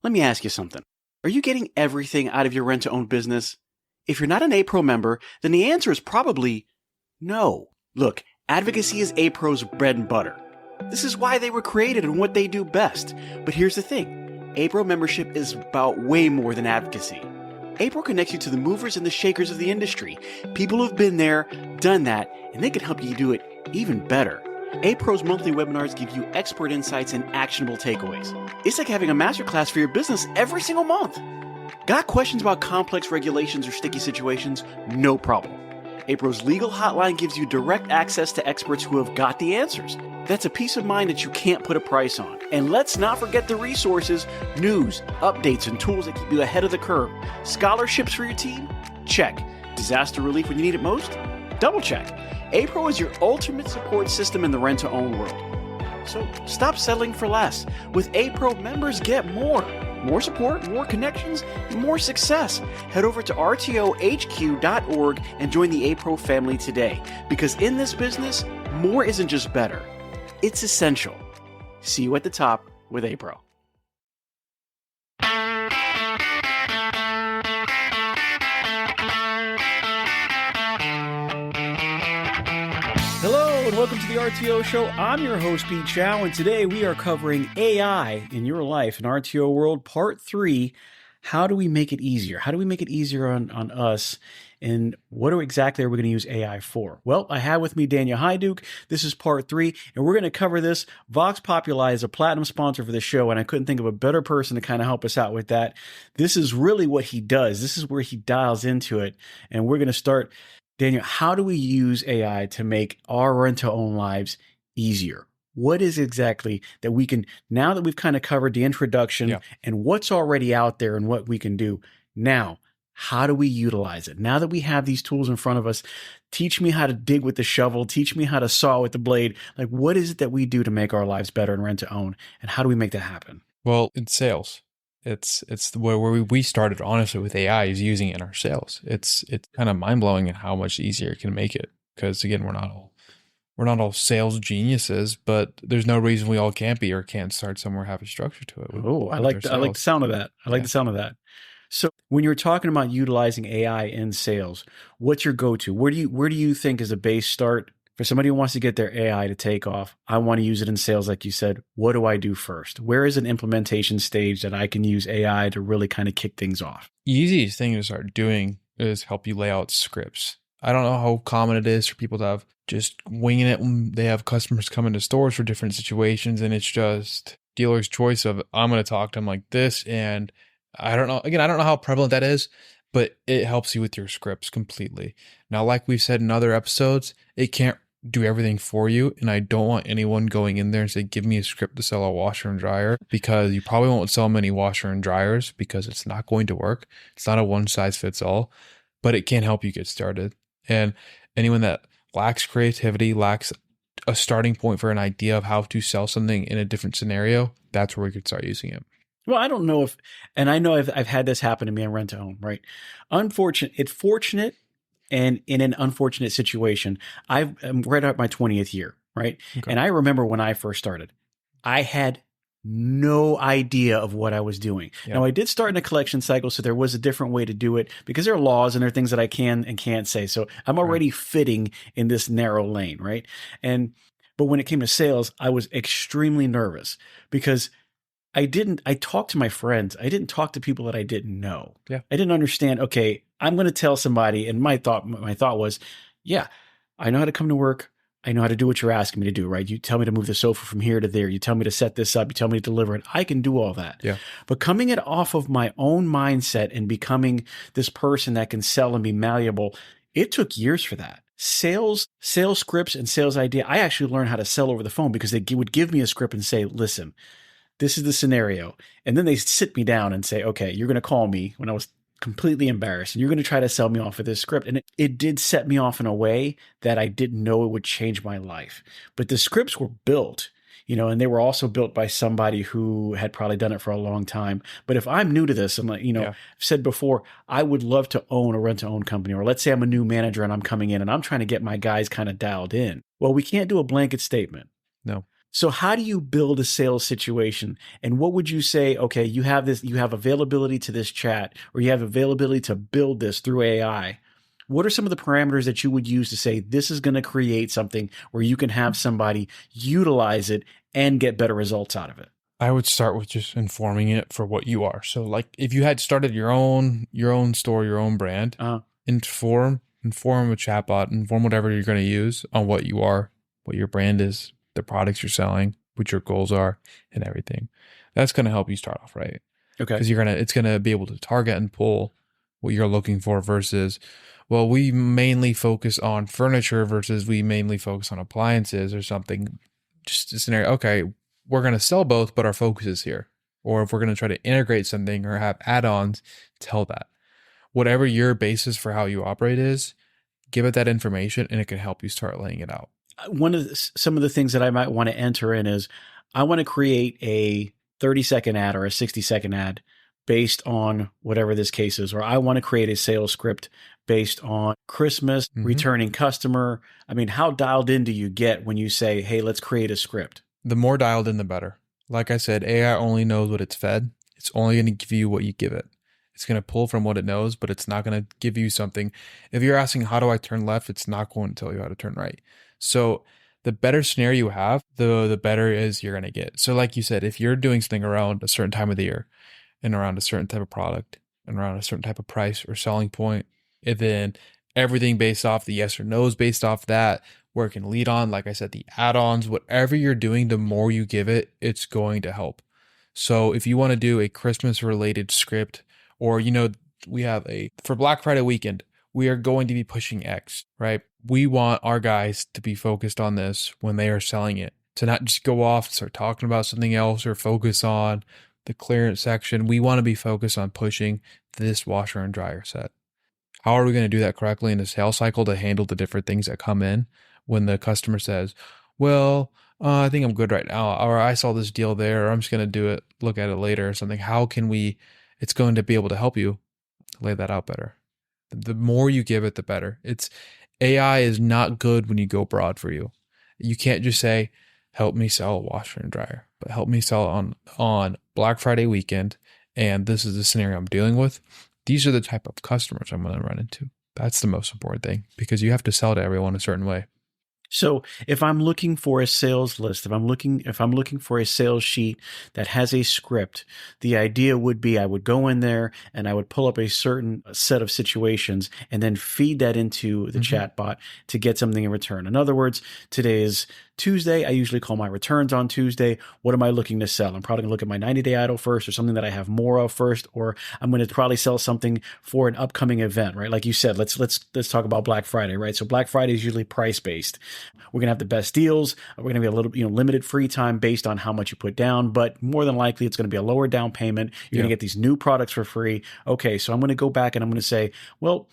Let me ask you something. Are you getting everything out of your rent-to-own business? If you're not an A-Pro member, then the answer is probably no. Look, advocacy is A-Pro's bread and butter. This is why they were created and what they do best. But here's the thing. A-Pro membership is about way more than advocacy. A-Pro connects you to the movers and the shakers of the industry, people who've been there, done that, and they can help you do it even better. A-Pro's monthly webinars give you expert insights and actionable takeaways. It's like having a masterclass for your business every single month. Got questions about complex regulations or sticky situations? No problem. A-Pro's legal hotline gives you direct access to experts who have got the answers. That's a peace of mind that you can't put a price on. And let's not forget the resources, news, updates, and tools that keep you ahead of the curve. Scholarships for your team? Check. Disaster relief when you need it most? Double check. A-Pro is your ultimate support system in the rent-to-own world. So stop settling for less. With A-Pro, members get more. More support, more connections, and more success. Head over to rtohq.org and join the A-Pro family today. Because in this business, more isn't just better. It's essential. See you at the top with A-Pro. Hello and welcome to the RTO Show. I'm your host, Pete Shau, and today we are covering AI in your life in RTO World, Part 3. How do we make it easier? How do we make it easier on us? And what exactly are we going to use AI for? Well, I have with me Daniel Hajduk. This is Part 3, and we're going to cover this. Vox Populi is a platinum sponsor for the show, and I couldn't think of a better person to kind of help us out with that. This is really what he does. This is where he dials into it, and we're going to start. Daniel, how do we use AI to make our rent-to-own lives easier? What is exactly that we can, now that we've kind of covered the introduction and what's already out there and what we can do, now, how do we utilize it? Now that we have these tools in front of us, teach me how to dig with the shovel, teach me how to saw with the blade. Like, what is it that we do to make our lives better in rent-to-own, and how do we make that happen? Well, in sales. It's where we started, honestly, with AI is using it in our sales. It's kind of mind-blowing at how much easier it can make it. Because again, we're not all sales geniuses, but there's no reason we all can't be or can't start somewhere, have a structure to it. I like the sound of that. I like the sound of that. So when you're talking about utilizing AI in sales, what's your go-to? Where do you think is a base start? For somebody who wants to get their AI to take off, I want to use it in sales, like you said. What do I do first? Where is an implementation stage that I can use AI to really kind of kick things off? Easiest thing to start doing is help you lay out scripts. I don't know how common it is for people to have just winging it when they have customers come into stores for different situations, and it's just dealer's choice of, I'm going to talk to them like this. And I don't know. Again, I don't know how prevalent that is, but it helps you with your scripts completely. Now, like we've said in other episodes, it can't do everything for you. And I don't want anyone going in there and say, give me a script to sell a washer and dryer, because you probably won't sell many washer and dryers because it's not going to work. It's not a one size fits all, but it can help you get started. And anyone that lacks creativity, lacks a starting point for an idea of how to sell something in a different scenario, that's where we could start using it. Well, I don't know if, and I know I've had this happen to me in rent-to-own, right? It's fortunate. And in an unfortunate situation, I'm right at my 20th year, right? Okay. And I remember when I first started, I had no idea of what I was doing. Yep. Now, I did start in a collection cycle, so there was a different way to do it because there are laws and there are things that I can and can't say. So I'm already fitting in this narrow lane, right? But when it came to sales, I was extremely nervous because I talked to my friends. I didn't talk to people that I didn't know. Yeah. I didn't understand, okay, I'm going to tell somebody. And my thought was, yeah, I know how to come to work. I know how to do what you're asking me to do, right? You tell me to move the sofa from here to there. You tell me to set this up. You tell me to deliver it. I can do all that. Yeah. But coming it off of my own mindset and becoming this person that can sell and be malleable, it took years for that. Sales scripts and sales idea. I actually learned how to sell over the phone because they would give me a script and say, listen, this is the scenario. And then they sit me down and say, okay, you're going to call me when I was completely embarrassed and you're going to try to sell me off of this script. And it did set me off in a way that I didn't know it would change my life. But the scripts were built, and they were also built by somebody who had probably done it for a long time. But if I'm new to this, I'm like, I've said before, I would love to own a rent-to-own company, or let's say I'm a new manager and I'm coming in and I'm trying to get my guys kind of dialed in. Well, we can't do a blanket statement. No. So how do you build a sales situation? And what would you say, okay, you have this, you have availability to this chat, or you have availability to build this through AI. What are some of the parameters that you would use to say this is going to create something where you can have somebody utilize it and get better results out of it? I would start with just informing it for what you are. So like if you had started your own store, your own brand, inform a chatbot, inform whatever you're going to use on what you are, what your brand is, the products you're selling, what your goals are, and everything. That's going to help you start off right. Okay. Because it's going to be able to target and pull what you're looking for versus, well, we mainly focus on furniture versus we mainly focus on appliances or something. Just a scenario. Okay, we're going to sell both, but our focus is here. Or if we're going to try to integrate something or have add-ons, tell that. Whatever your basis for how you operate is, give it that information and it can help you start laying it out. Some of the things that I might want to enter in is I want to create a 30-second ad or a 60-second ad based on whatever this case is, or I want to create a sales script based on Christmas, returning customer. I mean, how dialed in do you get when you say, hey, let's create a script? The more dialed in, the better. Like I said, AI only knows what it's fed. It's only going to give you what you give it. It's going to pull from what it knows, but it's not going to give you something. If you're asking, how do I turn left? It's not going to tell you how to turn right. So the better scenario you have, the better is you're going to get. So like you said, if you're doing something around a certain time of the year and around a certain type of product and around a certain type of price or selling point, and then everything based off the yes or no's based off that, where it can lead on, like I said, the add-ons, whatever you're doing, the more you give it, it's going to help. So if you want to do a Christmas related script, or, we have for Black Friday weekend, we are going to be pushing X, right? We want our guys to be focused on this when they are selling it, to not just go off and start talking about something else or focus on the clearance section. We want to be focused on pushing this washer and dryer set. How are we going to do that correctly in the sales cycle to handle the different things that come in when the customer says, well, I think I'm good right now, or I saw this deal there, or I'm just going to look at it later or something. How can it's going to be able to help you lay that out better. The more you give it, the better. AI is not good when you go broad for you. You can't just say, help me sell a washer and dryer, but help me sell on Black Friday weekend. And this is the scenario I'm dealing with. These are the type of customers I'm going to run into. That's the most important thing, because you have to sell to everyone a certain way. So if I'm looking for a sales list, if I'm looking for a sales sheet that has a script, the idea would be I would go in there and I would pull up a certain set of situations and then feed that into the chatbot to get something in return. In other words, today is Tuesday. I usually call my returns on Tuesday. What am I looking to sell? I'm probably going to look at my 90-day idle first, or something that I have more of first, or I'm going to probably sell something for an upcoming event, right? Like you said, let's talk about Black Friday, right? So Black Friday is usually price based. We're going to have the best deals. We're going to be a little, limited free time based on how much you put down, but more than likely it's going to be a lower down payment. You're going to get these new products for free. Okay. So I'm going to go back and I'm going to say, well,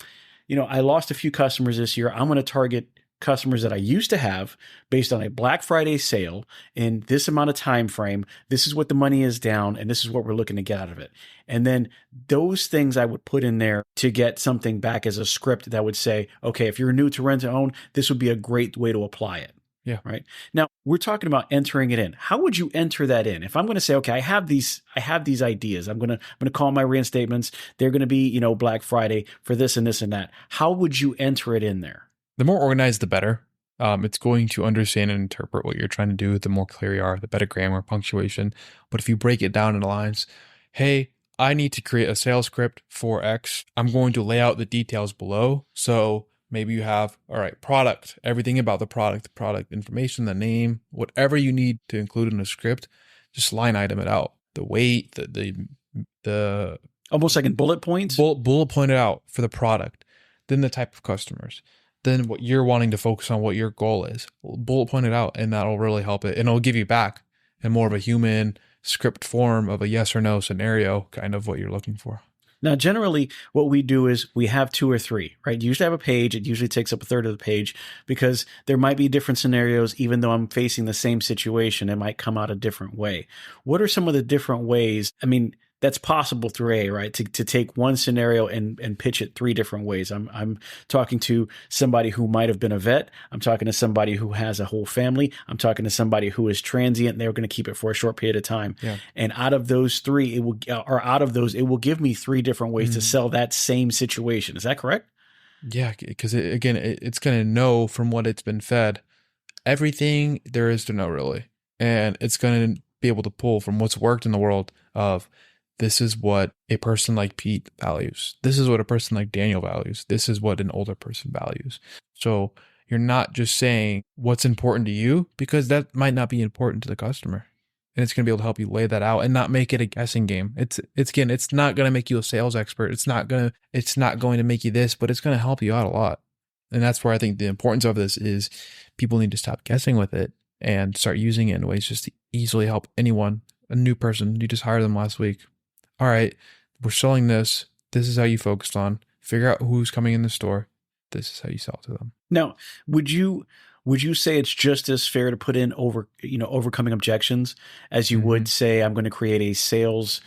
I lost a few customers this year. I'm going to target customers that I used to have based on a Black Friday sale in this amount of time frame. This is what the money is down, and this is what we're looking to get out of it. And then those things I would put in there to get something back as a script that would say, okay, if you're new to rent to own, this would be a great way to apply it. Yeah. Right. Now we're talking about entering it in. How would you enter that in? If I'm going to say, okay, I have these ideas. I'm going to call my reinstatements. They're going to be, Black Friday for this and this and that. How would you enter it in there? The more organized, the better. It's going to understand and interpret what you're trying to do. The more clear you are, the better grammar, punctuation. But if you break it down into lines, hey, I need to create a sales script for X. I'm going to lay out the details below. So maybe you have, all right, product, everything about the product information, the name, whatever you need to include in a script, just line item it out. The weight, the almost like in bullet points. Bullet point it out for the product. Then the type of customers. Then what you're wanting to focus on, what your goal is. Bullet point it out, and that'll really help it. And it'll give you back in more of a human script form of a yes or no scenario, kind of what you're looking for. Now, generally, what we do is we have 2 or 3, right? You usually have a page. It usually takes up a third of the page because there might be different scenarios. Even though I'm facing the same situation, it might come out a different way. What are some of the different ways? I mean, that's possible through AI, right? To take one scenario and pitch it three different ways. I'm talking to somebody who might have been a vet. I'm talking to somebody who has a whole family. I'm talking to somebody who is transient and they're going to keep it for a short period of time. Yeah. And out of those three, it will give me three different ways to sell that same situation. Is that correct? Yeah, because it's going to know from what it's been fed everything there is to know, really. And it's going to be able to pull from what's worked in the world of, this is what a person like Pete values. This is what a person like Daniel values. This is what an older person values. So you're not just saying what's important to you, because that might not be important to the customer. And it's going to be able to help you lay that out and not make it a guessing game. It's not going to make you a sales expert. It's not going to make you this, but it's going to help you out a lot. And that's where I think the importance of this is, people need to stop guessing with it and start using it in ways just to easily help anyone, a new person. You just hired them last week. All right, we're selling this. This is how you focused on. Figure out who's coming in the store. This is how you sell to them. Now, would you say it's just as fair to put in overcoming objections as you would say, I'm going to create a sales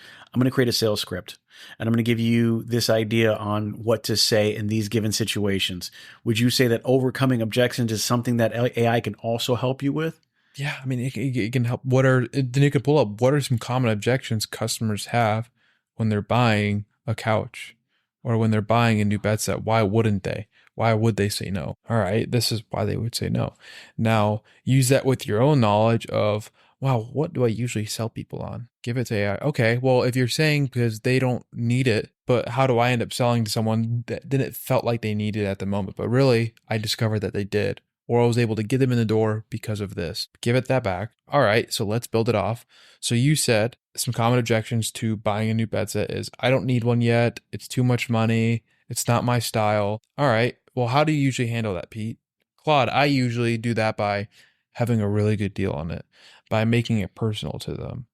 script, and I'm going to give you this idea on what to say in these given situations? Would you say that overcoming objections is something that AI can also help you with? Yeah, I mean, it can help. Then you can pull up, what are some common objections customers have when they're buying a couch or when they're buying a new bed set? Why wouldn't they? Why would they say no? All right, this is why they would say no. Now, use that with your own knowledge of, wow, what do I usually sell people on? Give it to AI. Okay, well, if you're saying because they don't need it, but how do I end up selling to someone that didn't felt like they needed it at the moment, but really I discovered that they did, or I was able to get them in the door because of this. Give it that back. All right, so let's build it off. So you said some common objections to buying a new bed set is, I don't need one yet. It's too much money. It's not my style. All right, well, how do you usually handle that, Pete? Claude, I usually do that by having a really good deal on it, by making it personal to them.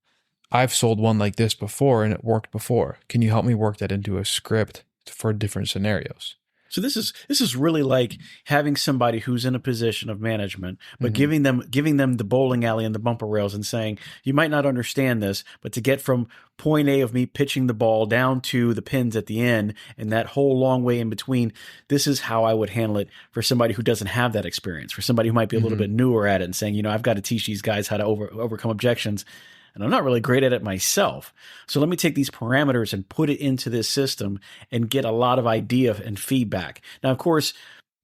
I've sold one like this before and it worked before. Can you help me work that into a script for different scenarios? So this is really like having somebody who's in a position of management, but giving them the bowling alley and the bumper rails and saying, you might not understand this, but to get from point A of me pitching the ball down to the pins at the end and that whole long way in between, this is how I would handle it for somebody who doesn't have that experience, for somebody who might be a little bit newer at it and saying, I've got to teach these guys how to overcome objections. And I'm not really great at it myself. So let me take these parameters and put it into this system and get a lot of idea and feedback. Now, of course,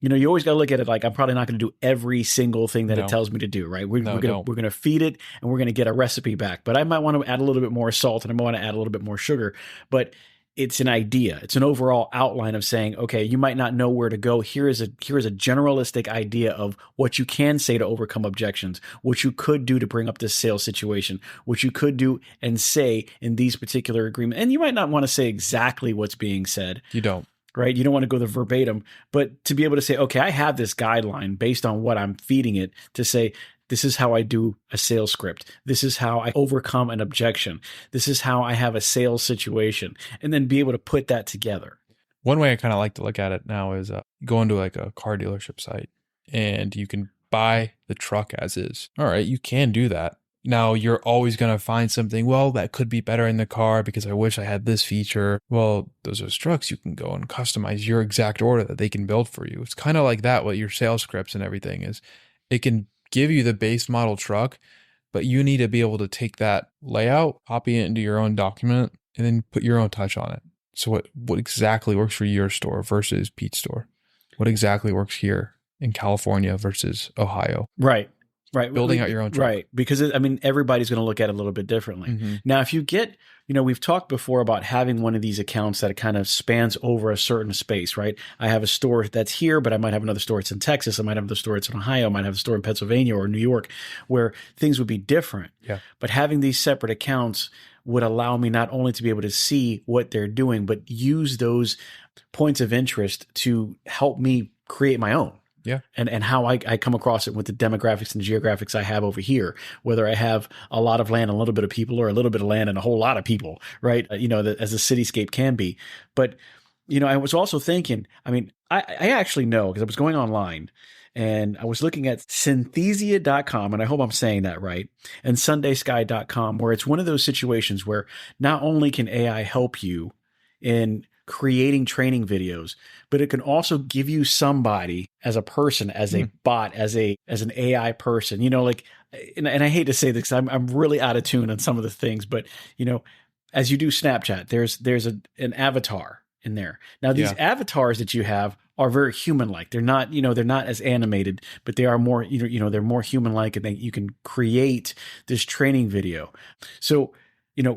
you always got to look at it like, I'm probably not going to do every single thing that it tells me to do, right? We're going to feed it and we're going to get a recipe back. But I might want to add a little bit more salt and I might want to add a little bit more sugar. But it's an idea. It's an overall outline of saying, okay, you might not know where to go. Here is a generalistic idea of what you can say to overcome objections, what you could do to bring up this sales situation, what you could do and say in these particular agreements. And you might not want to say exactly what's being said. You don't. Right? You don't want to go the verbatim, but to be able to say, okay, I have this guideline based on what I'm feeding it to say, this is how I do a sales script. This is how I overcome an objection. This is how I have a sales situation, and then be able to put that together. One way I kind of like to look at it now is go into like a car dealership site and you can buy the truck as is. All right, you can do that. Now you're always going to find something, well, that could be better in the car because I wish I had this feature. Well, those are trucks you can go and customize your exact order that they can build for you. It's kind of like that, what your sales scripts and everything is. It can give you the base model truck, but you need to be able to take that layout, copy it into your own document, and then put your own touch on it. So what exactly works for your store versus Pete's store? What exactly works here in California versus Ohio? Right. Building out your own truck. Right. Because everybody's going to look at it a little bit differently. Now, if you get, we've talked before about having one of these accounts that kind of spans over a certain space, right? I have a store that's here, but I might have another store that's in Texas. I might have another store that's in Ohio. I might have a store in Pennsylvania or New York where things would be different. Yeah. But having these separate accounts would allow me not only to be able to see what they're doing, but use those points of interest to help me create my own. Yeah. And how I come across it with the demographics and geographics I have over here, whether I have a lot of land and a little bit of people or a little bit of land and a whole lot of people, right? As a cityscape can be. But, I was also thinking, I actually know because I was going online And I was looking at synthesia.com, and I hope I'm saying that right, and sundaysky.com, where it's one of those situations where not only can AI help you in creating training videos, but it can also give you somebody as a person, as a bot, as an AI person, like, and I hate to say this, 'cause I'm really out of tune on some of the things, but as you do Snapchat, there's an avatar in there. Now, these avatars that you have are very human-like. They're not, they're not as animated, but they are more, they're more human-like, and you can create this training video. So,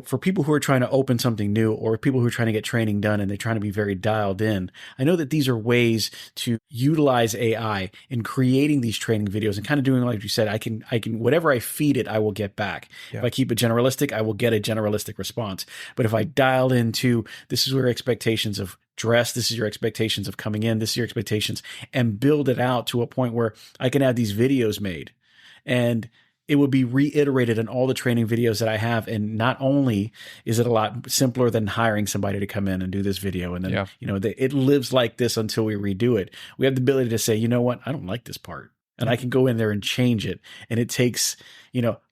for people who are trying to open something new, or people who are trying to get training done and they're trying to be very dialed in, I know that these are ways to utilize AI in creating these training videos and kind of doing, like you said, I can, whatever I feed it, I will get back. Yeah. If I keep it generalistic, I will get a generalistic response. But if I dial into, this is your expectations of dress, this is your expectations of coming in, this is your expectations, and build it out to a point where I can have these videos made, and it would be reiterated in all the training videos that I have. And not only is it a lot simpler than hiring somebody to come in and do this video, and then, it lives like this until we redo it. We have the ability to say, you know what, I don't like this part. And I can go in there and change it. And it takes,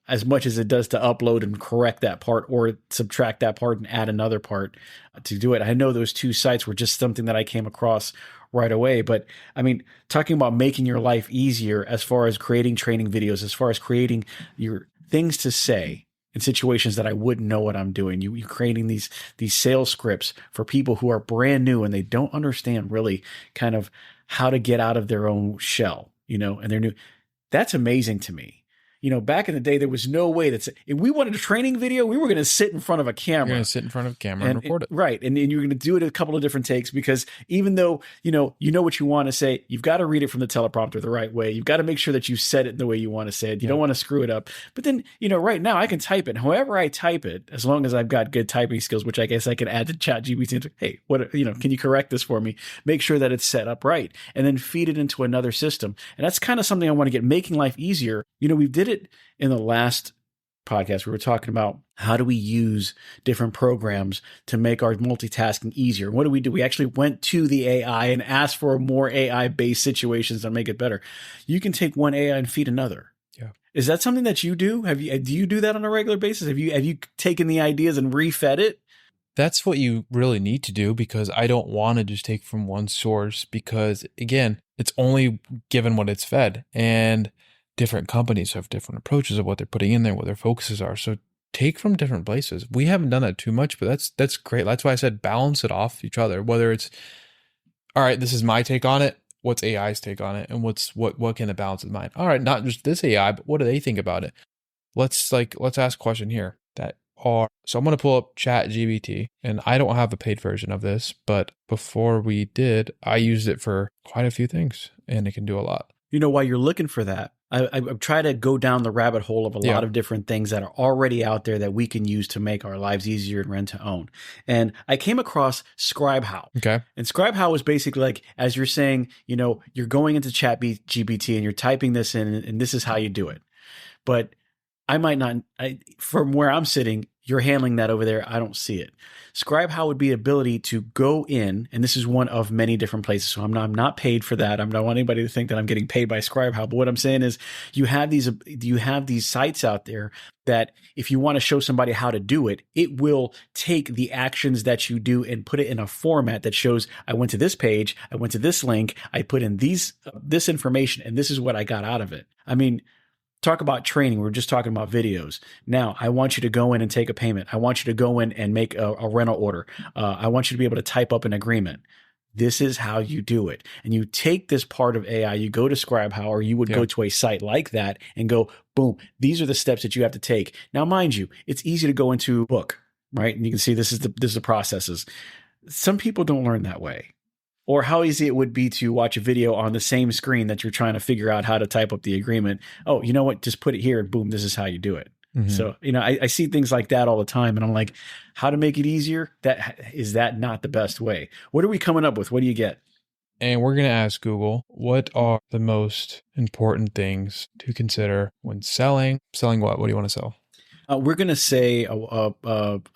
as much as it does to upload and correct that part, or subtract that part and add another part to do it. I know those two sites were just something that I came across right away. But I mean, talking about making your life easier as far as creating training videos, as far as creating your things to say in situations that I wouldn't know what I'm doing. You're creating these sales scripts for people who are brand new and they don't understand really kind of how to get out of their own shell, and they're new. That's amazing to me. Back in the day, there was no way if we wanted a training video, we were going to sit in front of a camera. You're going to sit in front of a camera and record it. Right. And you're going to do it a couple of different takes, because even though, you know what you want to say, you've got to read it from the teleprompter the right way. You've got to make sure that you said it the way you want to say it. You don't want to screw it up. But then, right now I can type it. However I type it, as long as I've got good typing skills, which I guess I can add to ChatGPT. Hey, can you correct this for me? Make sure that it's set up right, and then feed it into another system. And that's kind of something I want to get, making life easier. We did it in the last podcast. We were talking about how do we use different programs to make our multitasking easier. What do? We actually went to the AI and asked for more AI-based situations that make it better. You can take one AI and feed another. Yeah. Is that something that you do? Do you do that on a regular basis? Have you taken the ideas and refed it? That's what you really need to do, because I don't want to just take from one source, because again, it's only given what it's fed, and different companies have different approaches of what they're putting in there, what their focuses are. So take from different places. We haven't done that too much, but that's great. That's why I said balance it off each other. Whether it's, all right, this is my take on it. What's AI's take on it? And what can it balance with mine? All right, not just this AI, but what do they think about it? Let's ask a question here so I'm going to pull up ChatGPT, and I don't have a paid version of this, but before we did, I used it for quite a few things, and it can do a lot. While you're looking for that, I try to go down the rabbit hole of a lot of different things that are already out there that we can use to make our lives easier in rent to own. And I came across ScribeHow. Okay. And ScribeHow is basically like, as you're saying, you're going into ChatGPT and you're typing this in, and this is how you do it. But I might not, from where I'm sitting, you're handling that over there. I don't see it. ScribeHow would be the ability to go in, and this is one of many different places. So I'm not paid for that. I don't want anybody to think that I'm getting paid by ScribeHow. But what I'm saying is, you have these sites out there that if you want to show somebody how to do it, it will take the actions that you do and put it in a format that shows, I went to this page, I went to this link, I put in this information, and this is what I got out of it. I mean, talk about training. We're just talking about videos. Now, I want you to go in and take a payment. I want you to go in and make a rental order. I want you to be able to type up an agreement. This is how you do it. And you take this part of AI, you go to ScribeHow, or you would go to a site like that and go, boom, these are the steps that you have to take. Now, mind you, it's easy to go into a book, right? And you can see this is the processes. Some people don't learn that way. Or how easy it would be to watch a video on the same screen that you're trying to figure out how to type up the agreement. Oh, you know what? Just put it here and boom, this is how you do it. Mm-hmm. So, I see things like that all the time, and I'm like, how to make it easier? Is that not the best way? What are we coming up with? What do you get? And we're going to ask Google, what are the most important things to consider when selling? Selling what? What do you want to sell? We're going to say a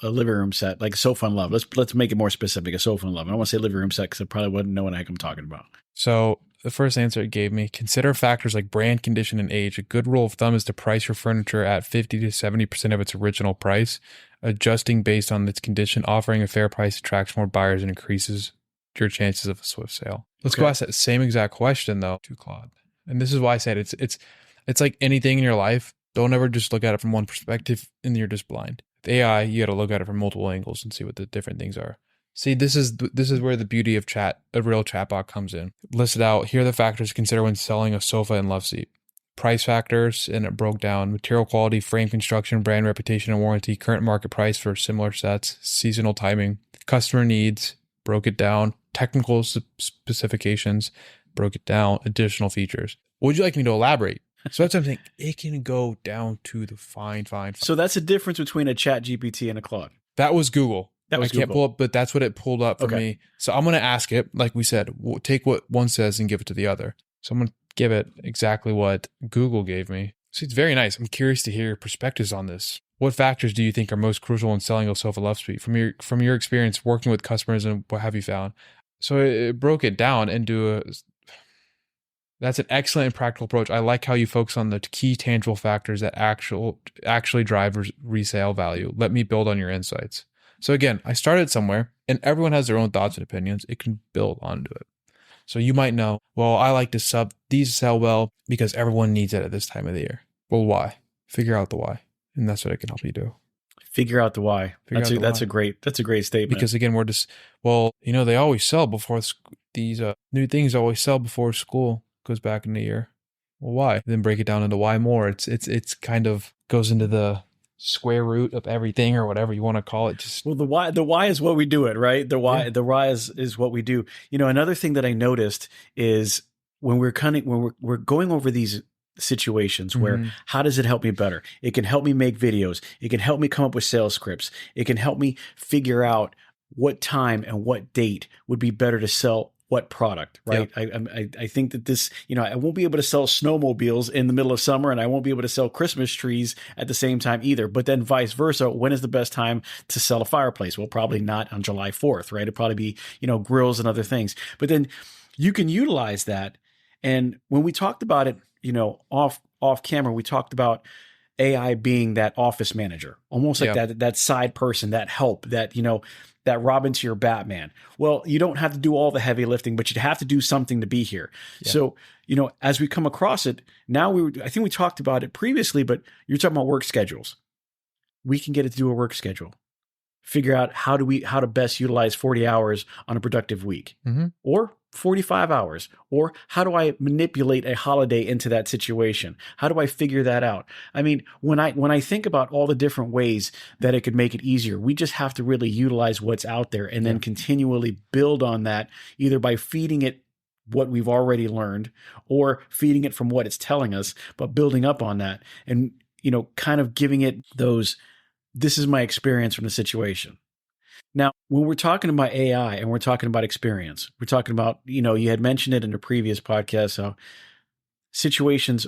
living room set, like a sofa and love. Let's make it more specific, a sofa and love. I don't want to say living room set because I probably wouldn't know what the heck I'm talking about. So the first answer it gave me, consider factors like brand, condition, and age. A good rule of thumb is to price your furniture at 50 to 70% of its original price, adjusting based on its condition. Offering a fair price attracts more buyers and increases your chances of a swift sale. Let's go ask that same exact question though to Claude. And this is why I said it's like anything in your life. Don't ever just look at it from one perspective and you're just blind. With AI, you got to look at it from multiple angles and see what the different things are. See, this is where the beauty of a real chatbot comes in. Listed out, here are the factors to consider when selling a sofa and love seat. Price factors, and it broke down material quality, frame construction, brand reputation and warranty, current market price for similar sets, seasonal timing, customer needs, broke it down, technical specifications, broke it down, additional features. What would you like me to elaborate? So that's what I'm saying. It can go down to the fine. So that's the difference between a Chat GPT and a Claude. That was Google. I can't pull up, but that's what it pulled up for me. So I'm going to ask it, like we said, take what one says and give it to the other. So I'm going to give it exactly what Google gave me. So it's very nice. I'm curious to hear your perspectives on this. What factors do you think are most crucial in selling a sofa love suite from your experience working with customers, and what have you found? So it broke it down into that's an excellent and practical approach. I like how you focus on the key tangible factors that actually drive resale value. Let me build on your insights. So again, I started somewhere, and everyone has their own thoughts and opinions. It can build onto it. So you might know, well, I like to these sell well because everyone needs it at this time of the year. Well, why? Figure out the why. And that's what it can help you do. Figure out the why. That's a great statement. Because again, we're just, they always sell before these new things always sell before school goes back in the year. Well, why? Then break it down into why more. It's kind of goes into the square root of everything, or whatever you want to call it. The why is what we do it, right? The why is what we do. Another thing that I noticed is when we're going over these situations where how does it help me better? It can help me make videos. It can help me come up with sales scripts. It can help me figure out what time and what date would be better to sell what product, right? Yep. I think that this, I won't be able to sell snowmobiles in the middle of summer, and I won't be able to sell Christmas trees at the same time either. But then vice versa, when is the best time to sell a fireplace? Well, probably not on July 4th, right? It'd probably be, grills and other things. But then you can utilize that. And when we talked about it, off camera, we talked about AI being that office manager, almost like that side person, that help, that, that Robin to your Batman. Well, you don't have to do all the heavy lifting, but you'd have to do something to be here. Yeah. So, as we come across it, now I think we talked about it previously, but you're talking about work schedules. We can get it to do a work schedule. Figure out how to best utilize 40 hours on a productive week, or 45 hours, or how do I manipulate a holiday into that situation? How do I figure that out? I mean, when I think about all the different ways that it could make it easier, we just have to really utilize what's out there and then continually build on that, either by feeding it what we've already learned or feeding it from what it's telling us, but building up on that and, kind of giving it those, this is my experience from the situation. Now, when we're talking about AI and we're talking about experience, we're talking about, you had mentioned it in a previous podcast, how situations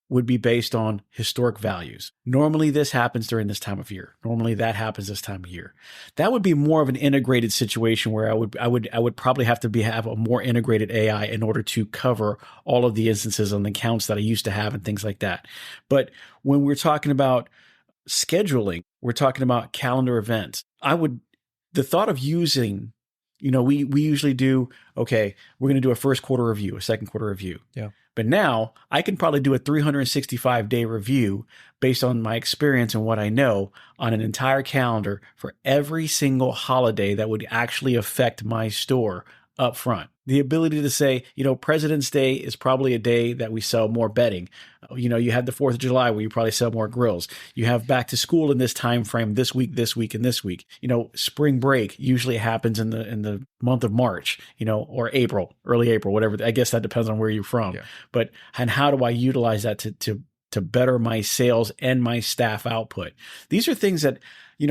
would be based on historic values. Normally this happens during this time of year. Normally that happens this time of year. That would be more of an integrated situation where I would probably have to have a more integrated AI in order to cover all of the instances on the accounts that I used to have and things like that. But when we're talking about scheduling, we're talking about calendar events. The thought of using, we usually do, okay, we're going to do a first quarter review, a second quarter review. Yeah. But now I can probably do a 365-day review based on my experience and what I know on an entire calendar for every single holiday that would actually affect my store up front. The ability to say, President's Day is probably a day that we sell more bedding. You have the 4th of July where you probably sell more grills. You have back to school in this time frame, this week, and this week. Spring break usually happens in the month of March, or April, early April, whatever. I guess that depends on where you're from. Yeah. And how do I utilize that to better my sales and my staff output? These are things that,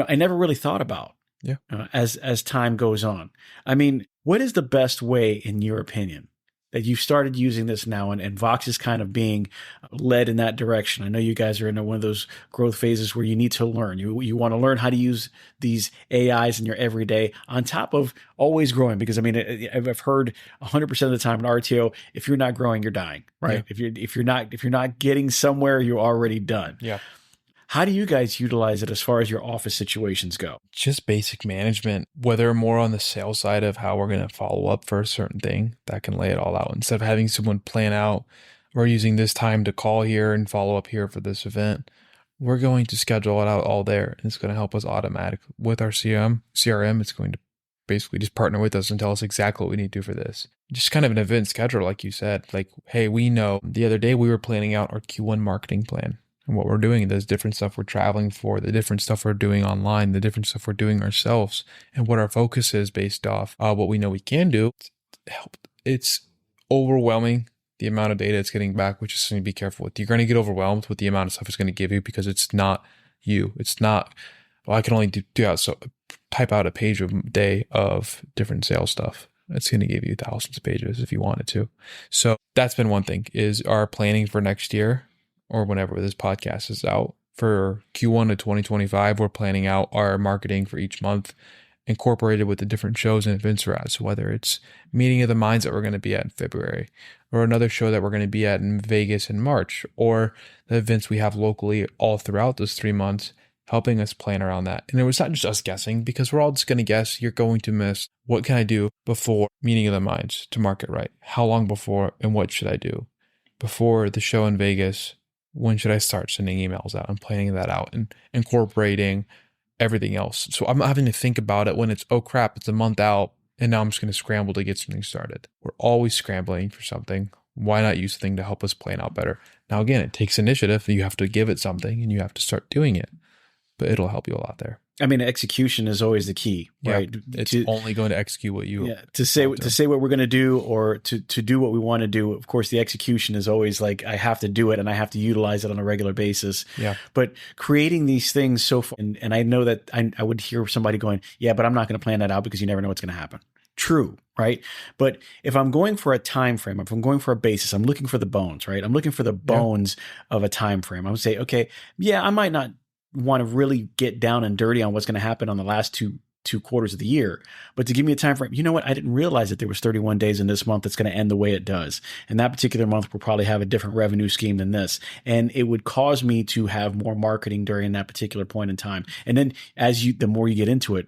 I never really thought about. Yeah. As time goes on. I mean, what is the best way, in your opinion, that you've started using this now, and Vox is kind of being led in that direction. I know you guys are in one of those growth phases where you need to learn. You want to learn how to use these AIs in your everyday on top of always growing. Because I mean, I've heard 100% of the time in RTO, if you're not growing, you're dying, right? Yeah. If you're not getting somewhere, you're already done. Yeah. How do you guys utilize it as far as your office situations go? Just basic management, whether more on the sales side of how we're going to follow up for a certain thing, that can lay it all out. Instead of having someone plan out, we're using this time to call here and follow up here for this event, we're going to schedule it out all there. And it's going to help us automatic with our CRM. It's going to basically just partner with us and tell us exactly what we need to do for this. Just kind of an event schedule, like you said. Like, hey, we know the other day we were planning out our Q1 marketing plan. And what we're doing, there's different stuff we're traveling for, the different stuff we're doing online, the different stuff we're doing ourselves, and what our focus is based off what we know we can do. It's overwhelming, the amount of data it's getting back, which is something to be careful with. You're going to get overwhelmed with the amount of stuff it's going to give you because it's not you. It's not, well, I can only type out a page a day of different sales stuff. It's going to give you thousands of pages if you wanted to. So that's been one thing, is our planning for next year, or whenever this podcast is out. For Q1 of 2025, we're planning out our marketing for each month, incorporated with the different shows and events we're at. So whether it's Meeting of the Minds that we're going to be at in February, or another show that we're going to be at in Vegas in March, or the events we have locally all throughout those 3 months, helping us plan around that. And it was not just us guessing, because we're all just going to guess. You're going to miss, what can I do before Meeting of the Minds to market right? How long before, and what should I do? Before the show in Vegas, when should I start sending emails out and planning that out and incorporating everything else? So I'm not having to think about it when it's, oh crap, it's a month out and now I'm just going to scramble to get something started. We're always scrambling for something. Why not use something to help us plan out better? Now, again, it takes initiative. You have to give it something and you have to start doing it, but it'll help you a lot there. I mean, execution is always the key, right? It's only going to execute what you to say what we're going to do, or to do what we want to do. Of course, the execution is always like, I have to do it and I have to utilize it on a regular basis. Yeah. But creating these things so far, and I know that I would hear somebody going, yeah, but I'm not going to plan that out because you never know what's going to happen. True, right? But if I'm going for a time frame, if I'm going for a basis, I'm looking for the bones, right? I'm looking for the bones of a time frame. I would say, okay, yeah, I might not want to really get down and dirty on what's going to happen on the last two quarters of the year, but to give me a time frame, you know what? I didn't realize that there was 31 days in this month that's going to end the way it does. And that particular month will probably have a different revenue scheme than this. And it would cause me to have more marketing during that particular point in time. And then the more you get into it,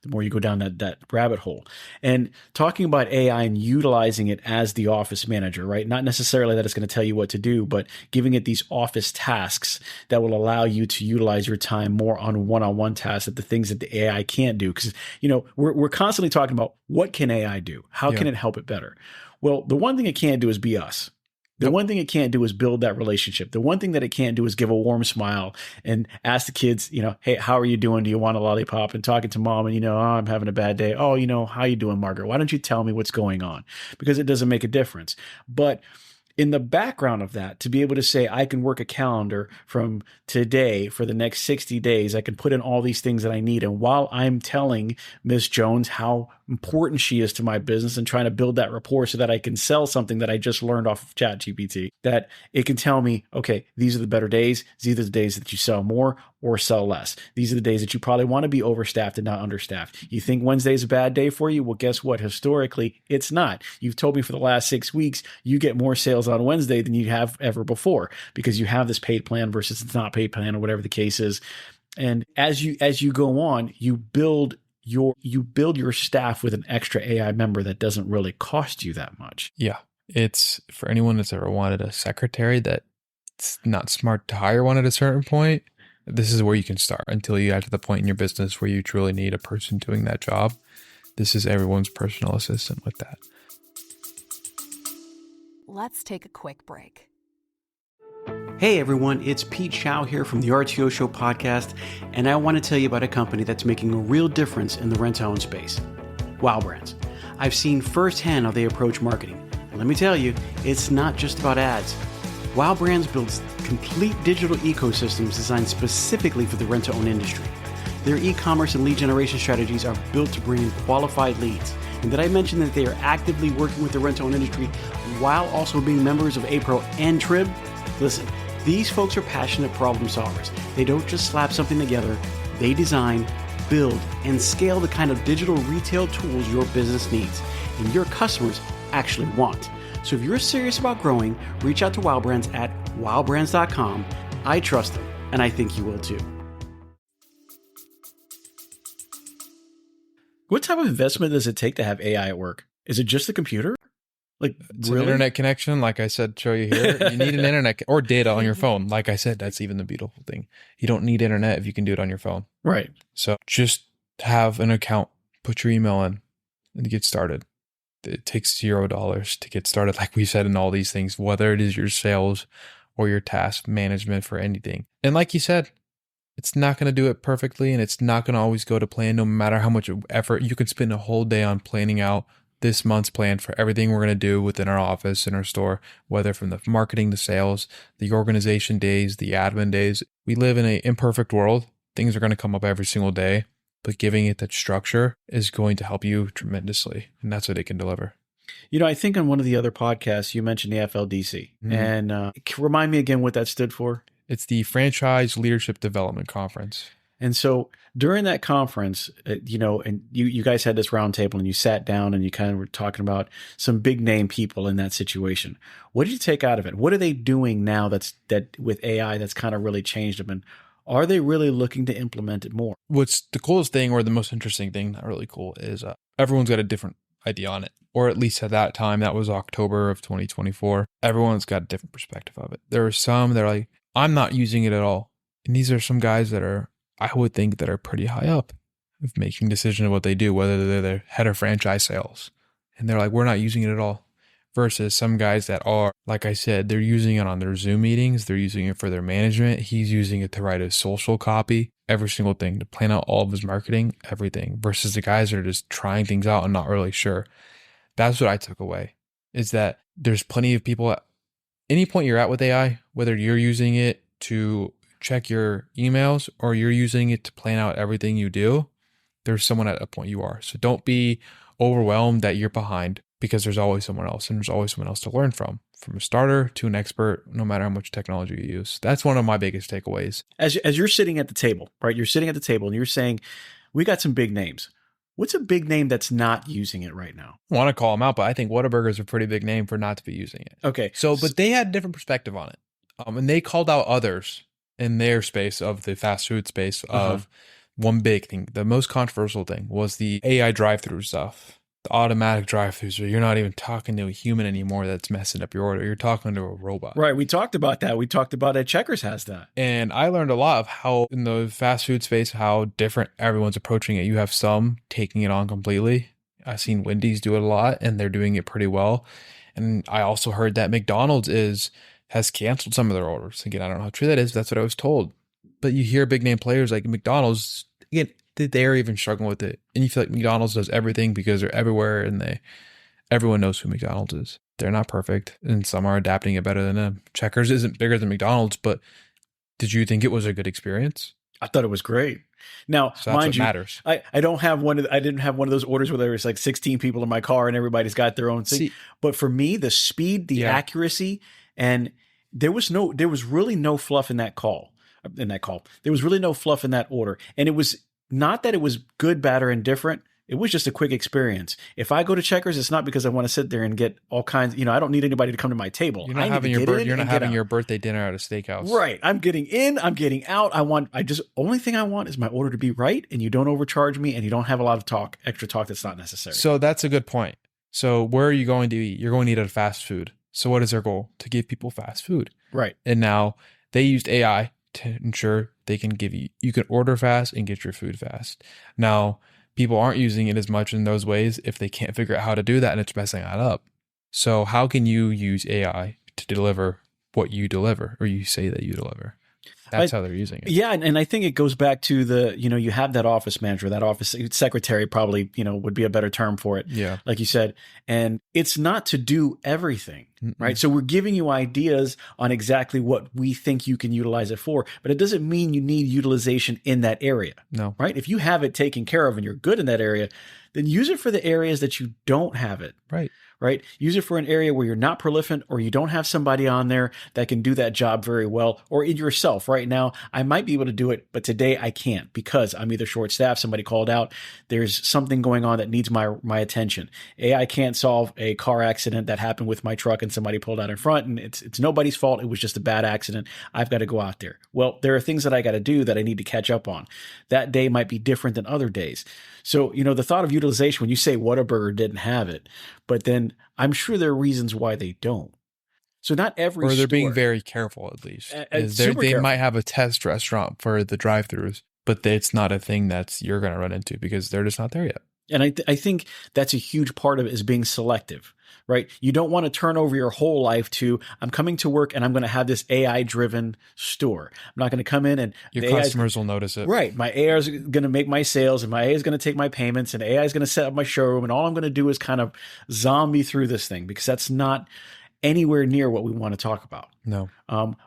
the more you go down that rabbit hole. And talking about AI and utilizing it as the office manager, right? Not necessarily that it's going to tell you what to do, but giving it these office tasks that will allow you to utilize your time more on one-on-one tasks, that the things that the AI can't do. Because, we're constantly talking about, what can AI do? How can it help it better? Well, the one thing it can't do is be us. The one thing it can't do is build that relationship. The one thing that it can't do is give a warm smile and ask the kids, hey, how are you doing? Do you want a lollipop? And talking to mom and, oh, I'm having a bad day. Oh, how you doing, Margaret? Why don't you tell me what's going on? Because it doesn't make a difference. But in the background of that, to be able to say, I can work a calendar from today for the next 60 days, I can put in all these things that I need. And while I'm telling Miss Jones how important she is to my business and trying to build that rapport so that I can sell something that I just learned off of ChatGPT, that it can tell me, okay, these are the better days. These are the days that you sell more or sell less. These are the days that you probably want to be overstaffed and not understaffed. You think Wednesday's a bad day for you? Well, guess what? Historically, it's not. You've told me for the last 6 weeks, you get more sales on Wednesday than you have ever before because you have this paid plan versus it's not paid plan or whatever the case is. And as you go on, you build your staff with an extra AI member that doesn't really cost you that much. Yeah. It's for anyone that's ever wanted a secretary that it's not smart to hire one at a certain point. This is where you can start until you get to the point in your business where you truly need a person doing that job. This is everyone's personal assistant with that. Let's take a quick break. Hey everyone, it's Pete Shau here from the RTO Show podcast, and I want to tell you about a company that's making a real difference in the rent-to-own space. Wow Brands. I've seen firsthand how they approach marketing. And let me tell you, it's not just about ads. Wow Brands builds complete digital ecosystems designed specifically for the rent-to-own industry. Their e-commerce and lead generation strategies are built to bring in qualified leads. And And did I mention that they are actively working with the rent-to-own industry while also being members of APRO and TRIB? Listen, these folks are passionate problem solvers. They don't just slap something together. They design, build, and scale the kind of digital retail tools your business needs and your customers actually want. So if you're serious about growing, reach out to Wow Brands at wowbrands.com. I trust them, and I think you will too. What type of investment does it take to have AI at work? Is it just the computer? Like, it's really? An internet connection, like I said, show you here. You need an internet or data on your phone. Like I said, that's even the beautiful thing. You don't need internet if you can do it on your phone. Right. So just have an account, put your email in, and get started. It takes $0 to get started, like we said, in all these things, whether it is your sales or your task management for anything. And like you said, it's not going to do it perfectly, and it's not going to always go to plan, no matter how much effort. You could spend a whole day on planning out this month's plan for everything we're going to do within our office, in our store, whether from the marketing, the sales, the organization days, the admin days. We live in an imperfect world. Things are going to come up every single day, but giving it that structure is going to help you tremendously, and that's what it can deliver. You know, I think on one of the other podcasts, you mentioned the FLDC. And remind me again what that stood for. It's the Franchise Leadership Development Conference. And so during that conference, and you guys had this round table and you sat down and you kind of were talking about some big name people in that situation. What did you take out of it? What are they doing now that with AI that's kind of really changed them? And are they really looking to implement it more? What's the coolest thing, or the most interesting thing, not really cool, is everyone's got a different idea on it. Or at least at that time, that was October of 2024. Everyone's got a different perspective of it. There are some that are like, I'm not using it at all. And these are some guys that are, I would think, that are pretty high up of making decisions of what they do, whether they're the head of franchise sales. And they're like, we're not using it at all. Versus some guys that are, like I said, they're using it on their Zoom meetings. They're using it for their management. He's using it to write his social copy, every single thing, to plan out all of his marketing, everything. Versus the guys that are just trying things out and not really sure. That's what I took away, is that there's plenty of people at any point you're at with AI, whether you're using it to check your emails or you're using it to plan out everything you do, there's someone at a point you are. So don't be overwhelmed that you're behind, because there's always someone else, and there's always someone else to learn from a starter to an expert, no matter how much technology you use. That's one of my biggest takeaways. As you're sitting at the table, right? You're sitting at the table and you're saying, we got some big names. What's a big name that's not using it right now? I want to call them out, but I think Whataburger's a pretty big name for not to be using it. Okay. So, but they had a different perspective on it. And they called out others in their space of the fast food space of one big thing. The most controversial thing was the AI drive-through stuff. The automatic drive-throughs where you're not even talking to a human anymore that's messing up your order. You're talking to a robot. Right. We talked about that. We talked about it. Checkers has that. And I learned a lot of how in the fast food space, how different everyone's approaching it. You have some taking it on completely. I've seen Wendy's do it a lot, and they're doing it pretty well. And I also heard that McDonald's has canceled some of their orders. Again, I don't know how true that is. But that's what I was told. But you hear big name players like McDonald's, again, they're even struggling with it. And you feel like McDonald's does everything because they're everywhere, and everyone knows who McDonald's is. They're not perfect, and some are adapting it better than them. Checkers isn't bigger than McDonald's, but did you think it was a good experience? I thought it was great. Now, so that's mind you, matters. I didn't have one of those orders where there was like 16 people in my car and everybody's got their own thing. But for me, the speed, the accuracy, and there was really no fluff in that call. There was really no fluff in that order. And it was not that it was good, bad, or indifferent. It was just a quick experience. If I go to Checkers, it's not because I want to sit there and get all kinds. I don't need anybody to come to my table. You're not having your birthday dinner at a steakhouse, right? I'm getting in. I'm getting out. Only thing I want is my order to be right, and you don't overcharge me, and you don't have a lot of extra talk that's not necessary. So that's a good point. So where are you going to eat? You're going to eat at fast food. So what is their goal? To give people fast food, right? And now they used AI to ensure they can you can order fast and get your food fast. Now, people aren't using it as much in those ways if they can't figure out how to do that, and it's messing that up. So how can you use AI to deliver what you deliver, or you say that you deliver? That's how they're using it. Yeah, and I think it goes back to you have that office manager, that office secretary probably, would be a better term for it. Yeah. Like you said. And it's not to do everything. right? So we're giving you ideas on exactly what we think you can utilize it for, but it doesn't mean you need utilization in that area. No. Right? If you have it taken care of and you're good in that area, then use it for the areas that you don't have it. Right? Use it for an area where you're not prolific or you don't have somebody on there that can do that job very well, or in yourself. Right now, I might be able to do it, but today I can't because I'm either short staffed, somebody called out, there's something going on that needs my attention. AI can't solve a car accident that happened with my truck and somebody pulled out in front, and it's nobody's fault. It was just a bad accident. I've got to go out there. Well, there are things that I got to do that I need to catch up on. That day might be different than other days. So, the thought of utilization, when you say Whataburger didn't have it, but then I'm sure there are reasons why they don't. So not every Or they're store, being very careful, at least. super They careful. might have a test restaurant for the drive-thrus, but it's not a thing you're going to run into because they're just not there yet. And I think that's a huge part of it, is being selective, right? You don't want to turn over your whole life to, I'm coming to work and I'm going to have this AI-driven store. I'm not going to come in and your customers will notice it. Right. My AI is going to make my sales, and my AI is going to take my payments, and AI is going to set up my showroom. And all I'm going to do is kind of zombie through this thing, because that's not anywhere near what we want to talk about. No.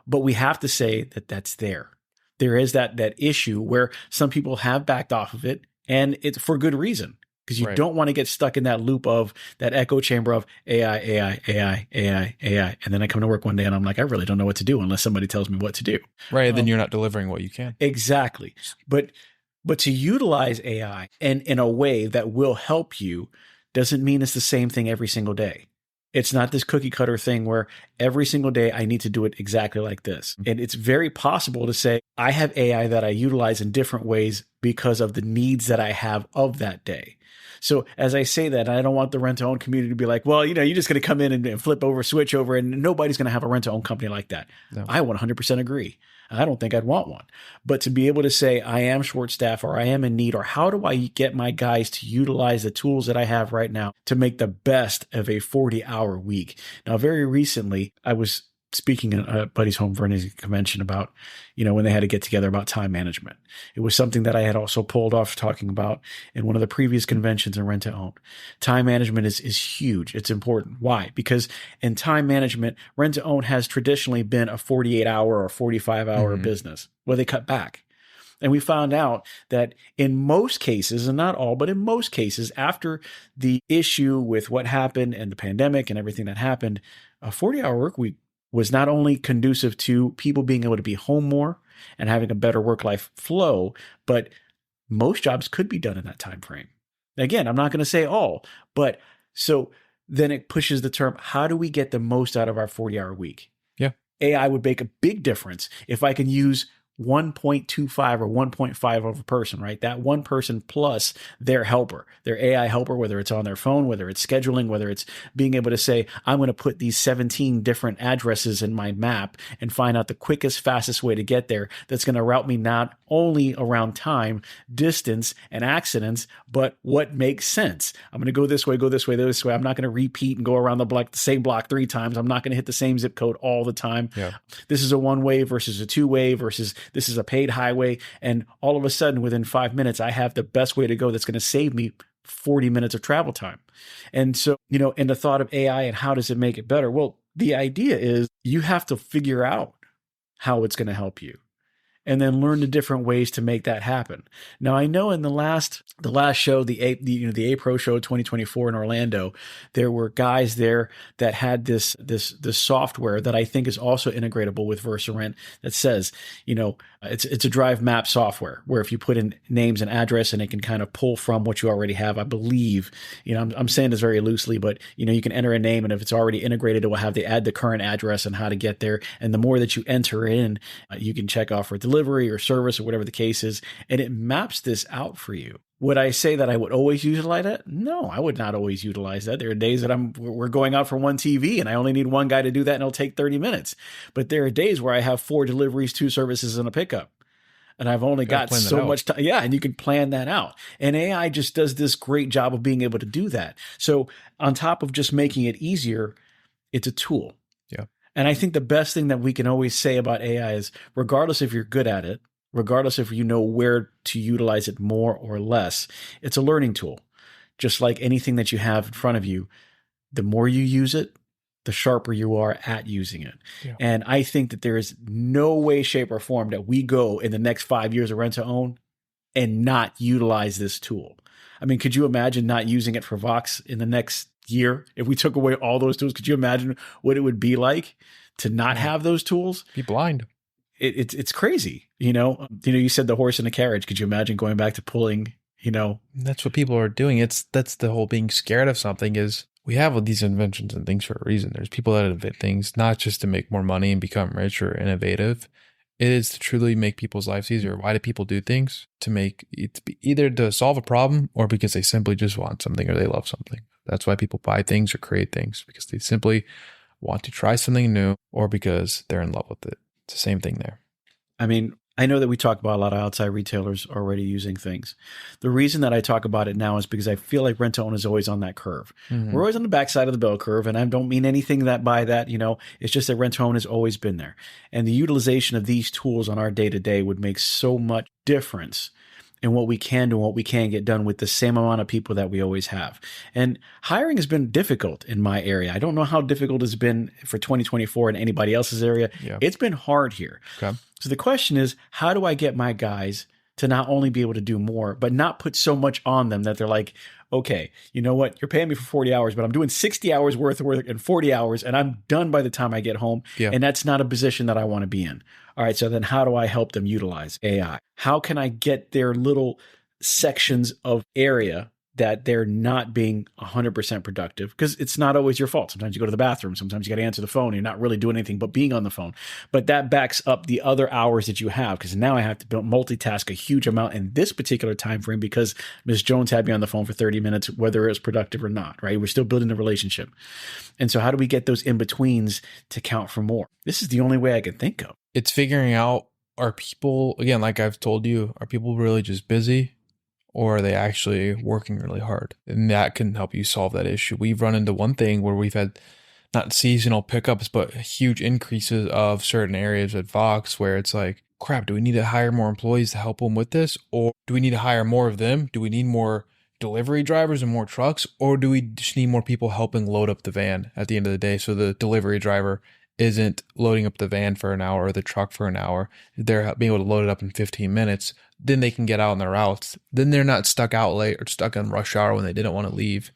But we have to say that that's there. There is that issue where some people have backed off of it, and it's for good reason. Because you don't want to get stuck in that loop of that echo chamber of AI, AI, AI, AI, AI. And then I come to work one day and I'm like, I really don't know what to do unless somebody tells me what to do. Right. Then you're not delivering what you can. Exactly. But to utilize AI and in a way that will help you doesn't mean it's the same thing every single day. It's not this cookie cutter thing where every single day I need to do it exactly like this. And it's very possible to say, I have AI that I utilize in different ways because of the needs that I have of that day. So as I say that, I don't want the rent-to-own community to be like, well, you're just going to come in and flip over, switch over, and nobody's going to have a rent-to-own company like that. No. I 100% agree. I don't think I'd want one. But to be able to say, I am short-staffed, or I am in need, or how do I get my guys to utilize the tools that I have right now to make the best of a 40-hour week? Now, very recently, I was speaking at a buddy's home for a convention about, when they had to get together about time management. It was something that I had also pulled off talking about in one of the previous conventions in Rent to Own. Time management is huge. It's important. Why? Because in time management, Rent to Own has traditionally been a 48-hour or 45-hour business where they cut back. And we found out that in most cases, and not all, but in most cases, after the issue with what happened and the pandemic and everything that happened, a 40-hour work week was not only conducive to people being able to be home more and having a better work-life flow, but most jobs could be done in that time frame. Again, I'm not going to say all, but so then it pushes the term, how do we get the most out of our 40-hour week? Yeah. AI would make a big difference if I can use 1.25 or 1.5 of a person, right? That one person plus their helper, their AI helper, whether it's on their phone, whether it's scheduling, whether it's being able to say, I'm going to put these 17 different addresses in my map and find out the quickest, fastest way to get there. That's going to route me not only around time, distance, and accidents, but what makes sense. I'm going to go this way, go this way, this way. I'm not going to repeat and go around the same block 3 times. I'm not going to hit the same zip code all the time. Yeah. This is a one-way versus a two-way versus this is a paid highway. And all of a sudden, within 5 minutes, I have the best way to go that's going to save me 40 minutes of travel time. And so, and the thought of AI and how does it make it better? Well, the idea is you have to figure out how it's going to help you and then learn the different ways to make that happen. Now, I know in the last show, the A Pro show 2024 in Orlando, there were guys there that had this software that I think is also integratable with VersaRent that says, it's a drive map software where if you put in names and address and it can kind of pull from what you already have, I believe, I'm saying this very loosely, but you can enter a name and if it's already integrated, it will have add the current address and how to get there. And the more that you enter in, you can check off for delivery or service or whatever the case is, and it maps this out for you. Would I say that I would always utilize that? No, I would not always utilize that. There are days that we're going out for one TV and I only need one guy to do that and it'll take 30 minutes. But there are days where I have 4 deliveries, 2 services, and a pickup. And I've only got so much time. Yeah, and you can plan that out. And AI just does this great job of being able to do that. So on top of just making it easier, it's a tool. Yeah. And I think the best thing that we can always say about AI is, regardless if you're good at it, regardless if you know where to utilize it more or less, it's a learning tool. Just like anything that you have in front of you, the more you use it, the sharper you are at using it. Yeah. And I think that there is no way, shape, or form that we go in the next 5 years of rent to own and not utilize this tool. I mean, could you imagine not using it for Vox in the next year? If we took away all those tools, could you imagine what it would be like to not have those tools? Be blind. It's crazy. You said the horse and the carriage. Could you imagine going back to pulling, That's what people are doing. That's the whole being scared of something is we have all these inventions and things for a reason. There's people that invent things, not just to make more money and become rich or innovative. It is to truly make people's lives easier. Why do people do things? To make it either to solve a problem or because they simply just want something or they love something. That's why people buy things or create things, because they simply want to try something new or because they're in love with it. It's the same thing there. I mean, I know that we talk about a lot of outside retailers already using things. The reason that I talk about it now is because I feel like rent to own is always on that curve. Mm-hmm. We're always on the backside of the bell curve, and I don't mean anything that by that, it's just that rent to own has always been there. And the utilization of these tools on our day-to-day would make so much difference in what we can do and what we can get done with the same amount of people that we always have. And hiring has been difficult in my area. I don't know how difficult it's been for 2024 in anybody else's area. Yeah. It's been hard here. Okay. So the question is, how do I get my guys to not only be able to do more, but not put so much on them that they're like, okay, you know what? You're paying me for 40 hours, but I'm doing 60 hours worth of work in 40 hours, and I'm done by the time I get home. Yeah. And that's not a position that I want to be in. All right, so then how do I help them utilize AI? How can I get their little sections of area that they're not being 100% productive? Because it's not always your fault. Sometimes you go to the bathroom. Sometimes you got to answer the phone. You're not really doing anything but being on the phone. But that backs up the other hours that you have, because now I have to multitask a huge amount in this particular time frame because Ms. Jones had me on the phone for 30 minutes, whether it was productive or not, right? We're still building a relationship. And so how do we get those in-betweens to count for more? This is the only way I can think of. It's figuring out, are people, again, like I've told you, are people really just busy? Or are they actually working really hard? And that can help you solve that issue. We've run into one thing where we've had not seasonal pickups, but huge increases of certain areas at Vox where it's like, crap, do we need to hire more employees to help them with this? Or do we need to hire more of them? Do we need more delivery drivers and more trucks? Or do we just need more people helping load up the van at the end of the day? So the delivery driver isn't loading up the van for an hour or the truck for an hour. They're being able to load it up in 15 minutes. Then they can get out on their routes. Then they're not stuck out late or stuck on rush hour when they didn't want to leave.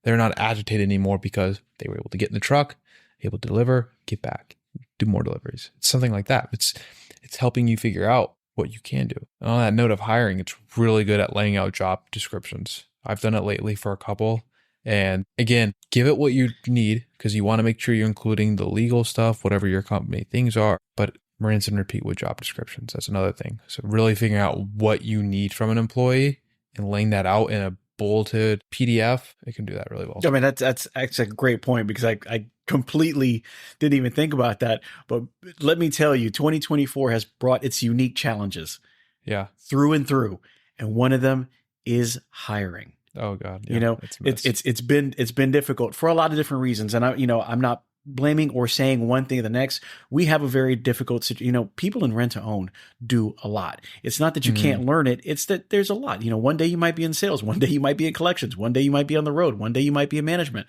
They're not agitated anymore because they were able to get in the truck, able to deliver, get back, do more deliveries. It's something like that. It's helping you figure out what you can do. And on that note of hiring, it's really good at laying out job descriptions. I've done it lately for a couple. And again, give it what you need because you want to make sure you're including the legal stuff, whatever your company things are, but rinse and repeat with job descriptions. That's another thing. So really figuring out what you need from an employee and laying that out in a bulleted PDF, it can do that really well. I mean, that's a great point because I completely didn't even think about that. But let me tell you, 2024 has brought its unique challenges. Yeah. Through and through. And one of them is hiring. Oh God. Yeah, it's been difficult for a lot of different reasons. And I'm not blaming or saying one thing or the next. We have a very difficult situation. People in rent to own do a lot. It's not that you can't learn it. It's that there's a lot. One day you might be in sales. One day you might be in collections. One day you might be on the road. One day you might be in management,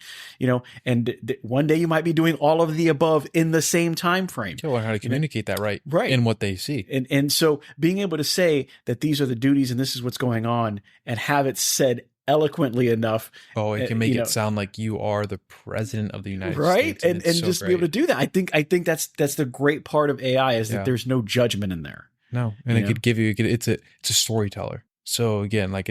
and one day you might be doing all of the above in the same time frame. You learn how to communicate that right in what they see. And so being able to say that these are the duties and this is what's going on and have it said eloquently enough. Oh, it can make it sound like you are the president of the United States. Right. And so just be able to do that. I think that's the great part of AI is that there's no judgment in there. No. And it could give you, it's a storyteller. So again, like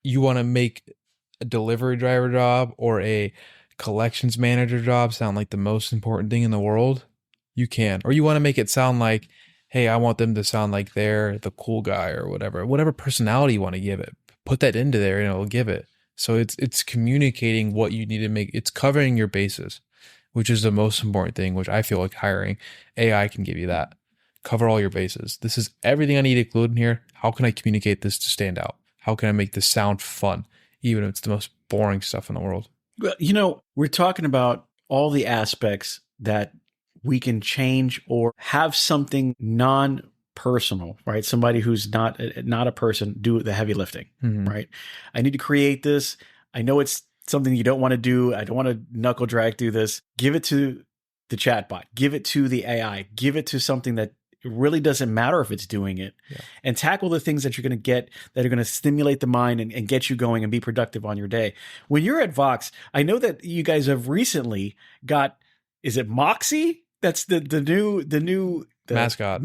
you want to make a delivery driver job or a collections manager job sound like the most important thing in the world. You can, or you want to make it sound like, hey, I want them to sound like they're the cool guy or whatever personality you want to give it. Put that into there and it'll give it. So it's communicating what you need to make. It's covering your bases, which is the most important thing, which I feel like hiring AI can give you that. Cover all your bases. This is everything I need to include in here. How can I communicate this to stand out? How can I make this sound fun, even if it's the most boring stuff in the world? Well, we're talking about all the aspects that we can change or have something non-personal, right? Somebody who's not a person do the heavy lifting, right? I need to create this. I know it's something you don't want to do. I don't want to knuckle drag through this. Give it to the chatbot. Give it to the AI. Give it to something that it really doesn't matter if it's doing it, and tackle the things that you're going to get that are going to stimulate the mind and get you going and be productive on your day. When you're at Vox, I know that you guys have recently got, is it Moxie? That's the new mascot.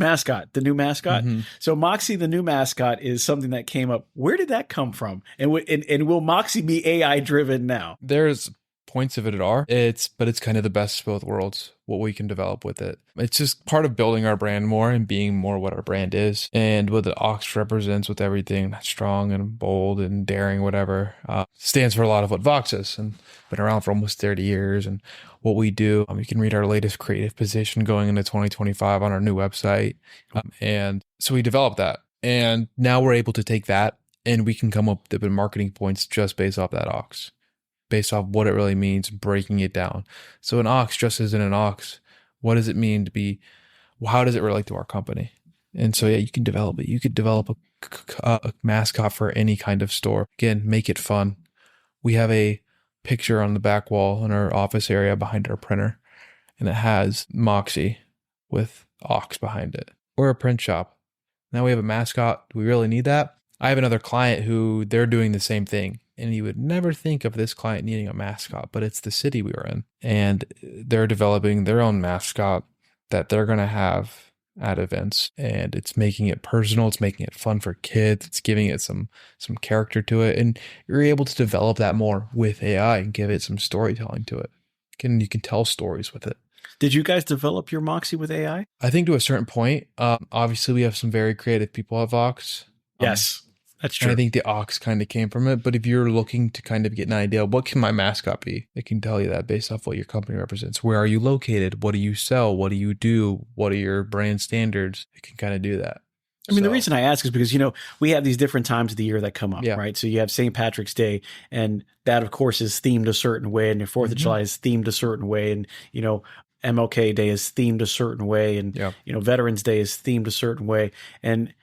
The new mascot. Mm-hmm. So Moxie, the new mascot, is something that came up. Where did that come from? And will Moxie be AI driven now? There's points of it are. But it's kind of the best of both worlds, what we can develop with it. It's just part of building our brand more and being more what our brand is. And what the Ox represents with everything strong and bold and daring, whatever, stands for a lot of what Vox is, and been around for almost 30 years. And what we do, you can read our latest creative position going into 2025 on our new website. And so we developed that. And now we're able to take that and we can come up with marketing points just based off that Ox, based off what it really means, breaking it down. So an Ox just isn't an Ox. What does it mean to be, how does it relate to our company? And so, you can develop it. You could develop a mascot for any kind of store. Again, make it fun. We have a picture on the back wall in our office area behind our printer, and it has Moxie with Ox behind it. We're a print shop. Now we have a mascot. Do we really need that? I have another client who they're doing the same thing. And you would never think of this client needing a mascot, but it's the city we were in. And they're developing their own mascot that they're going to have at events. And it's making it personal. It's making it fun for kids. It's giving it some character to it. And you're able to develop that more with AI and give it some storytelling to it. You can tell stories with it. Did you guys develop your Moxie with AI? I think to a certain point. Obviously, we have some very creative people at Vox. Yes. That's true. And I think the Ox kind of came from it. But if you're looking to kind of get an idea, what can my mascot be? It can tell you that based off what your company represents. Where are you located? What do you sell? What do you do? What are your brand standards? It can kind of do that. I mean, the reason I ask is because, we have these different times of the year that come up, Yeah. right? So you have St. Patrick's Day, and that, of course, is themed a certain way, and your 4th of July is themed a certain way, and, MLK Day is themed a certain way, and, Veterans Day is themed a certain way. And,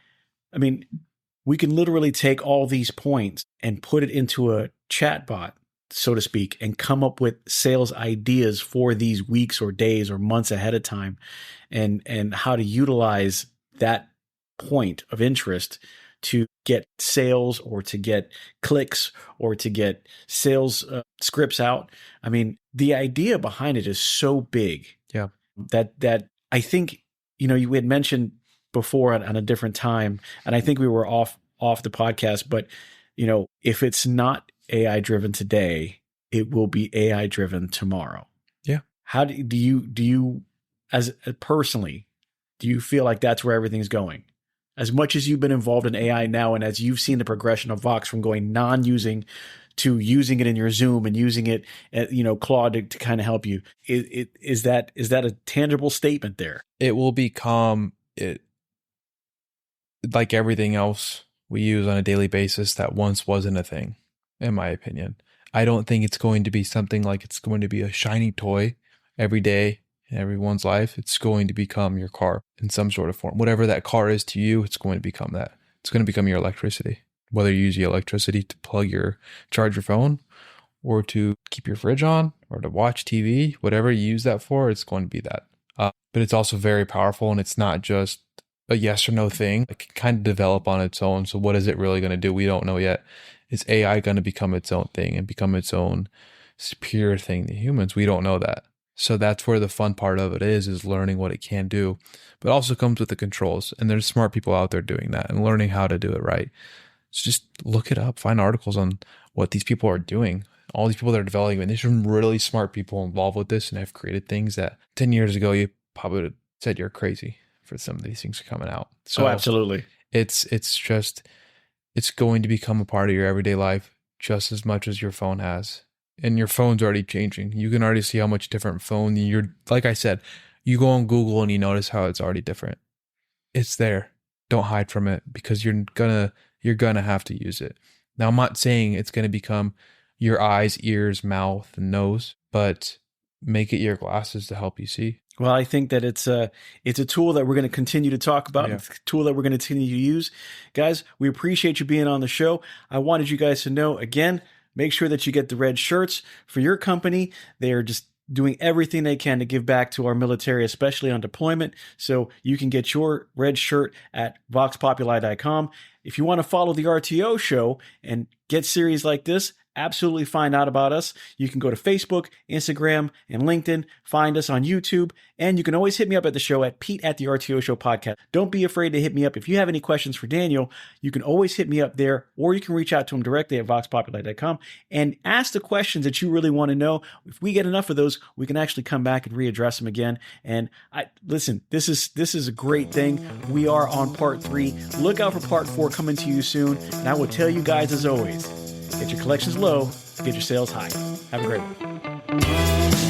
I mean, we can literally take all these points and put it into a chatbot, so to speak, and come up with sales ideas for these weeks or days or months ahead of time, and how to utilize that point of interest to get sales or to get clicks or to get sales scripts out. I mean, the idea behind it is so big. Yeah. That I think, you had mentioned before on a different time, and I think we were off the podcast, but if it's not AI driven today, it will be AI driven tomorrow. Yeah. How do you as personally, do you feel like that's where everything's going? As much as you've been involved in AI now, and as you've seen the progression of Vox from going non-using to using it in your Zoom and using it at, Claude to kind of help you, is that a tangible statement there? It will become it, like everything else we use on a daily basis that once wasn't a thing, in my opinion. I don't think it's going to be something like it's going to be a shiny toy every day in everyone's life. It's going to become your car in some sort of form. Whatever that car is to you, it's going to become that. It's going to become your electricity. Whether you use your electricity to charge your phone, or to keep your fridge on, or to watch TV, whatever you use that for, it's going to be that. But it's also very powerful, and it's not just a yes or no thing. It can kind of develop on its own. So what is it really going to do? We don't know yet. Is AI going to become its own thing and become its own superior thing to humans? We don't know that. So that's where the fun part of it is learning what it can do, but also comes with the controls. And there's smart people out there doing that and learning how to do it right. So just look it up, find articles on what these people are doing. All these people that are developing, and there's some really smart people involved with this and have created things that 10 years ago, you probably would have said you're crazy for some of these things coming out. So absolutely. It's going to become a part of your everyday life just as much as your phone has. And your phone's already changing. You can already see how much different phone like I said, you go on Google and you notice how it's already different. It's there. Don't hide from it, because you're gonna have to use it. Now, I'm not saying it's gonna become your eyes, ears, mouth, and nose, but make it your glasses to help you see. Well, I think that it's a tool that we're going to continue to talk about, Yeah. It's a tool that we're going to continue to use. Guys, we appreciate you being on the show. I wanted you guys to know, again, make sure that you get the red shirts for your company. They are just doing everything they can to give back to our military, especially on deployment. So you can get your red shirt at voxpopuli.com. If you want to follow the RTO show and get series like this, absolutely find out about us. You can go to Facebook, Instagram, and LinkedIn. Find us on YouTube. And you can always hit me up at the show at Pete at the RTO Show Podcast. Don't be afraid to hit me up. If you have any questions for Daniel, you can always hit me up there, or you can reach out to him directly at voxpopuli.com and ask the questions that you really want to know. If we get enough of those, we can actually come back and readdress them again. And listen, this is a great thing. We are on part 3. Look out for part 4 coming to you soon. And I will tell you guys, as always, get your collections low, get your sales high. Have a great one.